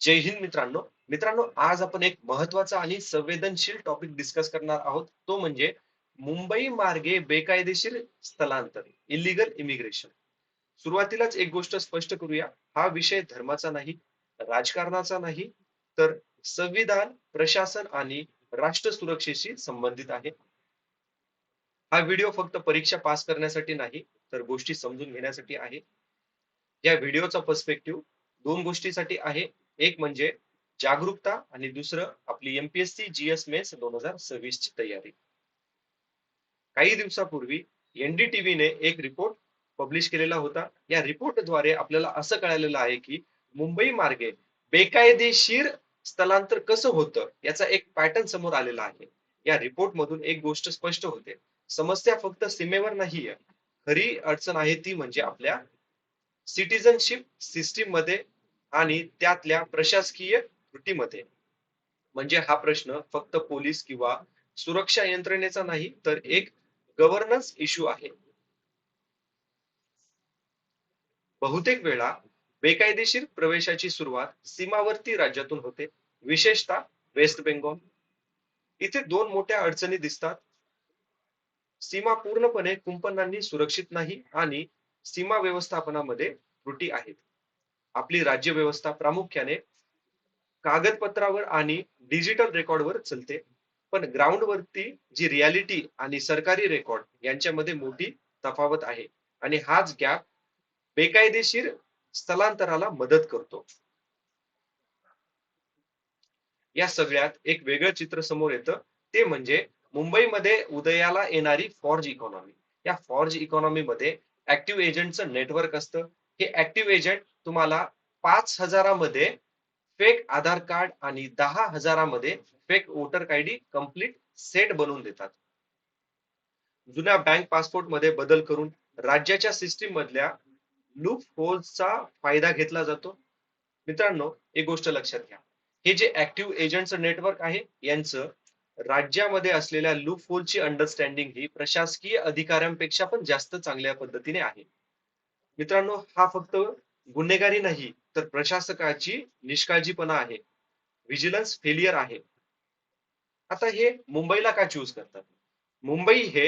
जय हिंद मित्रांनो. मित्रांनो, आज आपण एक महत्वाचा आणि संवेदनशील टॉपिक डिस्कस करणार आहोत. तो म्हणजे मुंबई मार्गे बेकायदेशीर स्थलांतर, इलिगल इमिग्रेशन. सुरुवातीलाच एक गोष्ट स्पष्ट करूया. हा विषय धर्माचा नाही, राजकारणाचा नाही, तर संविधान, प्रशासन आणि राष्ट्र सुरक्षेशी संबंधित आहे. हा व्हिडिओ फक्त परीक्षा पास करण्यासाठी नाही, तर गोष्टी समजून घेण्यासाठी आहे. या व्हिडिओचा पर्स्पेक्टिव्ह दोन गोष्टीसाठी आहे. एक म्हणजे जागरूकता आणि दुसरं आपली एमपीएससी जीएस मेन्स 2026 ची तयारी. काही दिवसापूर्वी एनडीटीव्हीने एक रिपोर्ट पब्लिश केलेला होता. या रिपोर्टद्वारे आपल्याला असं कळालेलं आहे की मुंबई मार्गे बेकायदेशीर स्थलांतर कसं होतं याचा एक पॅटर्न समोर आलेला आहे. या रिपोर्ट मधून एक गोष्ट स्पष्ट होते. समस्या फक्त सीमेवर नाहीये. खरी अडचण आहे ती म्हणजे आपल्या सिटिझनशिप सिस्टीम मध्ये आणि त्यातल्या प्रशासकीय त्रुटीमध्ये. म्हणजे हा प्रश्न फक्त पोलीस किंवा सुरक्षा यंत्रणेचा नाही, तर एक गव्हर्नन्स इश्यू आहे. बहुतेक वेळा बेकायदेशीर प्रवेशाची सुरुवात सीमावर्ती राज्यातून होते, विशेषतः वेस्ट बेंगॉल. इथे दोन मोठ्या अडचणी दिसतात. सीमा पूर्णपणे कुंपणांनी सुरक्षित नाही आणि सीमा व्यवस्थापनामध्ये त्रुटी आहेत. आपली राज्य व्यवस्था प्रामुख्याने कागदपत्रावर आणि डिजिटल रेकॉर्डवर चालते. पण ग्राउंड वरती जी रियालिटी आणि सरकारी रेकॉर्ड यांच्यामध्ये मोठी तफावत आहे. आणि हाच गॅप बेकायदेशीर स्थलांतराला मदत करतो. या सगळ्यात एक वेगळं चित्र समोर येतं. ते म्हणजे मुंबईमध्ये उदयाला येणारी फॉर्ज इकॉनॉमी. या फॉर्ज इकॉनॉमी मध्ये ऍक्टिव्ह एजंटचं नेटवर्क असतं. हे ऍक्टिव्ह एजंट तुम्हाला 5,000 मध्ये फेक आधार कार्ड आणि 10,000 मध्ये fake voter ID complete set बनवून देतात. जुन्या बँक पासपोर्ट मध्ये बदल करून राज्याच्या सिस्टीम मधल्या लूप होल्सचा फायदा घेतला जातो. मित्रांनो, एक गोष्ट लक्षात घ्या. हे जे ऍक्टिव्ह एजंटचं नेटवर्क आहे यांचं राज्यामध्ये असलेल्या लूप होलची अंडरस्टँडिंग ही प्रशासकीय अधिकाऱ्यांपेक्षा पण जास्त चांगल्या पद्धतीने आहे. मित्रांनो, हा फक्त गुन्हेगारी नाही, तर प्रशासकाची निष्काळजीपणा आहे, व्हिजिलन्स फेलियर आहे. आता हे मुंबईला का चूज करतात? मुंबई हे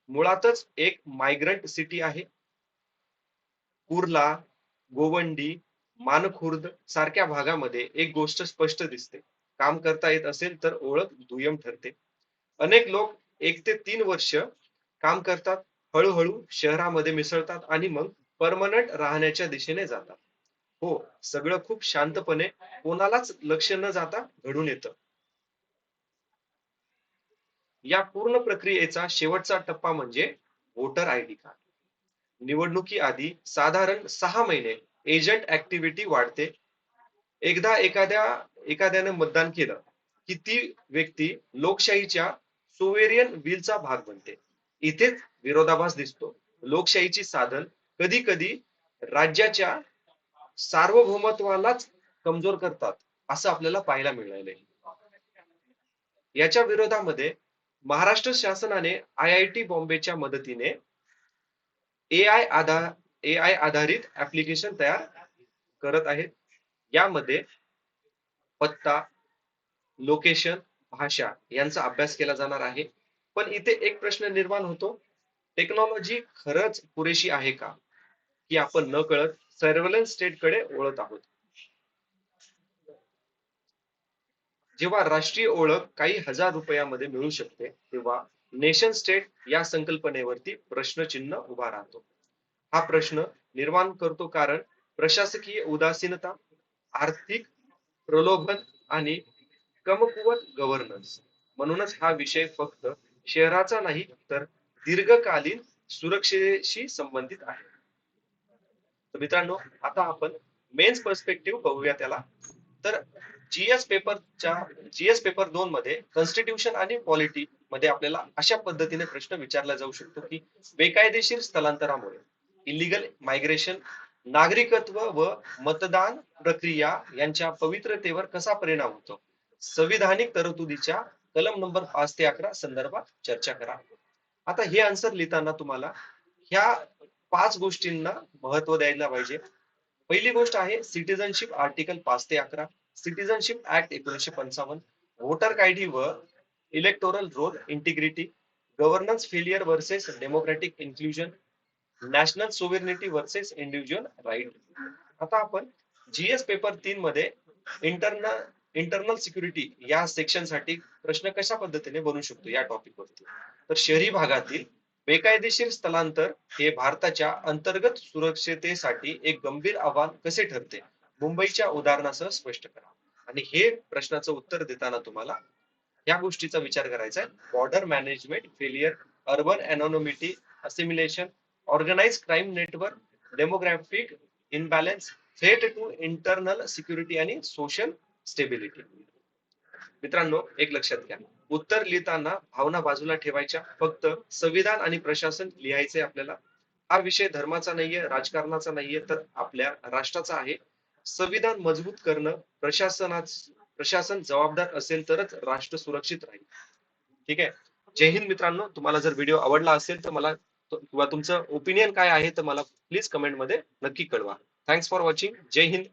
मुळातच एक मायग्रंट सिटी आहे. कुर्ला, गोवंडी, मानखुर्द सारख्या भागामध्ये एक गोष्ट स्पष्ट दिसते. काम करता येत असेल तर ओळख दुय्यम ठरते. अनेक लोक 1 ते 3 वर्ष काम करतात, हळूहळू शहरामध्ये मिसळतात आणि मग परमनंट राहण्याच्या दिशेने जातात. हो, सगळं खूप शांतपणे, कोणालाच लक्ष न जाता घडून येतं. या पूर्ण प्रक्रियेचा शेवटचा टप्पा म्हणजे वोटर आयडी कार्ड. निवडणुकी आधी साधारण 6 महिने एजंट ऍक्टिव्हिटी वाढते. एकदा एखाद्याने मतदान केलं की ती व्यक्ती लोकशाहीच्या सोवेरियन विलचा भाग बनते. इथेच विरोधाभास दिसतो. लोकशाहीची साधन कधी कधी राज्याच्या सार्वभौमत्वालाच कमजोर करतात, असं आपल्याला पाहायला मिळालंय. याच्या विरोधामध्ये महाराष्ट्र शासनाने आयआयटी बॉम्बेच्या मदतीने एआय आधार एआय आधारित ऍप्लिकेशन तयार करत आहेत. यामध्ये पत्ता, लोकेशन, भाषा यांचा अभ्यास केला जाणार आहे. पण इथे एक प्रश्न निर्माण होतो. टेक्नॉलॉजी खरंच पुरेशी आहे का? की आपण नकळत सर्व्हेलन्स स्टेट कडे वळत आहोत? जेव्हा राष्ट्रीय ओळख काही हजार रुपयामध्ये मिळू शकते, तेव्हा नेशन स्टेट या संकल्पनेवरती प्रश्नचिन्ह उभा राहतो. हा प्रश्न निर्माण करतो कारण प्रशासकीय उदासीनता, आर्थिक प्रलोभन आणि कमकुवत गव्हर्नन्स. म्हणूनच हा विषय फक्त शहराचा नाही, तर दीर्घकालीन सुरक्षेशी संबंधित आहे. तर मित्रांनो, आता आपण मेन्स पर्स्पेक्टिव्ह बघूया त्याला. तर जीएस पेपर 2 मध्ये कॉन्स्टिट्यूशन आणि पॉलिटी मध्ये आपल्याला अशा पद्धतीने प्रश्न विचारला जाऊ शकतो की बेकायदेशीर स्थलांतरामुळे, इलिगल मायग्रेशन, नागरिकत्व व मतदान प्रक्रिया यांच्या पवित्रतेवर कसा परिणाम होतो. संविधानिक तरतुदीच्या कलम नंबर 5 ते 11 संदर्भात चर्चा करा. आता हे आन्सर लिहिताना तुम्हाला ह्या 5 गोष्टींना महत्व द्यायला पाहिजे. पहिली गोष्ट आहे सिटिझनशिप आर्टिकल 5 ते 11. सिटिझनशिप ऍक्ट 1955, व्होटर आयडी व electoral roll integrity, governance failure versus democratic inclusion, national sovereignty versus individual right. आता आपण जीएस पेपर 3 मध्ये इंटरनल इंटरनल सिक्युरिटी या सेक्शन साठी प्रश्न कशा पद्धतीने बनवू शकतो या टॉपिक वरती. तर शहरी भागातील बेकायदेशीर स्थलांतर हे भारताच्या अंतर्गत सुरक्षतेसाठी एक गंभीर आव्हान कसे ठरते, मुंबईच्या उदाहरणासह स्पष्ट करा. आणि हे प्रश्नाचं उत्तर देताना तुम्हाला या गोष्टीचा विचार करायचा आहे. Border management failure, urban anonymity, assimilation, organise crime network, demographic imbalance, threat to internal security आणि सोशल स्टेबिलिटी. मित्रांनो, एक लक्षात घ्या, उत्तर लिहिताना भावना बाजूला ठेवायच्या, फक्त संविधान आणि प्रशासन लिहायचे आपल्याला. हा विषय धर्माचा नाहीये, राजकारणाचा नाहीये, तर आपल्या राष्ट्राचा आहे. संविधान मजबूत करणं, प्रशासन जबाबदार असेल तरच राष्ट्र सुरक्षित राहील. ठीक आहे. जय हिंद मित्रांनो. तुम्हाला जर व्हिडिओ आवडला असेल तर मला किंवा तुमचं ओपिनियन काय आहे तर मला प्लीज कमेंट मध्ये नक्की कळवा. Thanks for watching. जय हिंद.